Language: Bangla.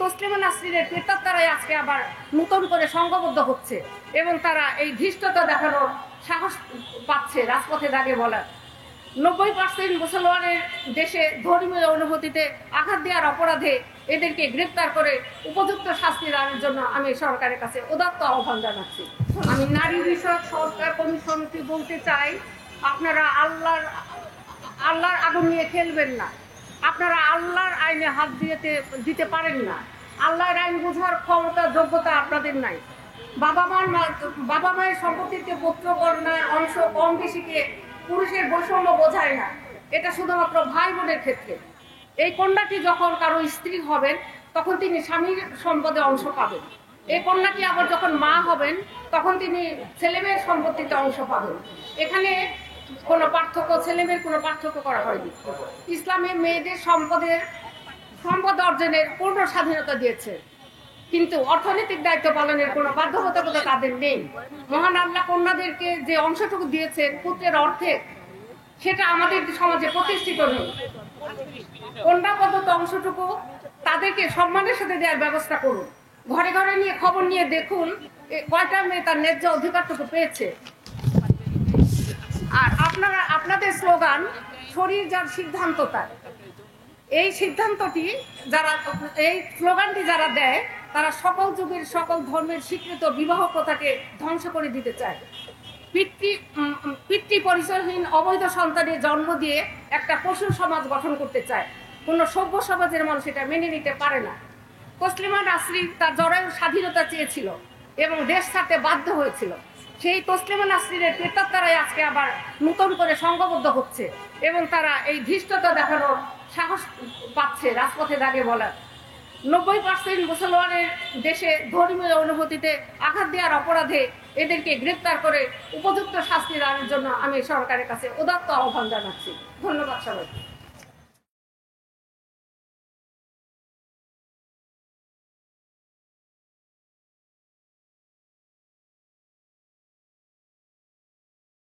তসলিমা নাসরিনের প্রেতাত্মারাই আজকে আবার নতুন করে সংঘবদ্ধ হচ্ছে এবং তারা এই ধৃষ্টতা দেখানোর সাহস পাচ্ছে রাজপথে দাঁড়িয়ে বলার। 90% মুসলমানের দেশে ধর্মীয় অনুভূতিতে আঘাত দেওয়ার অপরাধে এদেরকে গ্রেপ্তার করে উপযুক্ত শাস্তি দানের জন্য আমি সরকারের কাছে উদাত্ত আহ্বান জানাচ্ছি। আমি নারী বিষয়ক সংস্কার কমিশনকে বলতে চাই, আপনারা আল্লাহর আগুন নিয়ে খেলবেন না। আপনারা আল্লাহর আইনে হাত দিতে পারেন না। আল্লাহর আইন বোঝার ক্ষমতা যোগ্যতা আপনাদের নাই। বাবা মায়ের সম্পত্তিতে পুত্র কন্যার অংশ কম বেশিকে পুরুষের বৈষম্য বোঝায় না। এটা শুধুমাত্র ভাই বোনের ক্ষেত্রে। এই কন্যাটি যখন কারো স্ত্রী হবেন তখন তিনি স্বামীর সম্পদে অংশ পাবেন। এই কন্যাটি আবার যখন মা হবেন তখন তিনি ছেলেমেয়ের সম্পত্তিতে অংশ পাবেন। এখানে কোনো পার্থক্য, ছেলেমেয়ের কোনো পার্থক্য করা হয়নি। ইসলামে মেয়েদের সম্পদ অর্জনের পূর্ণ স্বাধীনতা দিয়েছে, কিন্তু অর্থনৈতিক দায়িত্ব পালনের কোনো বাধ্যবাধকতা তাদের নেই। মহান আল্লাহ কন্যাদেরকে যে অংশটুকু দিয়েছেন পুত্রের অর্থে, সেটা আমাদের সমাজে প্রতিষ্ঠিত নেই। কন্যা প্রদত্ত অংশটুকু তাদেরকে সম্মানের সাথে দেওয়ার ব্যবস্থা করুন। ঘরে ঘরে নিয়ে খবর নিয়ে দেখুন কয়টা মেয়ে তার ন্যায্য অধিকারটুকু পেয়েছে। আর আপনাদের স্লোগান শরীর যার সিদ্ধান্ত তার। এই স্লোগানটি যারা দেয় তারা সকল যুগের সকল ধর্মের স্বীকৃত বিবাহ প্রথাকে ধ্বংস করে দিতে চায়। পিতৃ পরিচয়হীন অবৈধ সন্তানের জন্ম দিয়ে একটা পশু সমাজ গঠন করতে চায়। কোনো সভ্য সমাজের মানুষ এটা মেনে নিতে পারে না। তসলিমা নাসরিন তার জরায়ু স্বাধীনতা চেয়েছিল এবং দেশ ছাড়তে বাধ্য হয়েছিল। সেই তসলিমা নাসরিনের প্রেতাত্মারাই আজকে আবার নতুন করে সংঘবদ্ধ হচ্ছে এবং তারা এই ধৃষ্টতা দেখানোর সাহস পাচ্ছে রাজপথে দাঁড়িয়ে বলার। 90% মুসলমানের দেশে ধর্মীয় অনুভূতিতে আঘাত দেওয়ার অপরাধে এদেরকে গ্রেপ্তার করে উপযুক্ত শাস্তি দানের জন্য আমি সরকারের কাছে উদাত্ত আহ্বান জানাচ্ছি। ধন্যবাদ সবাই।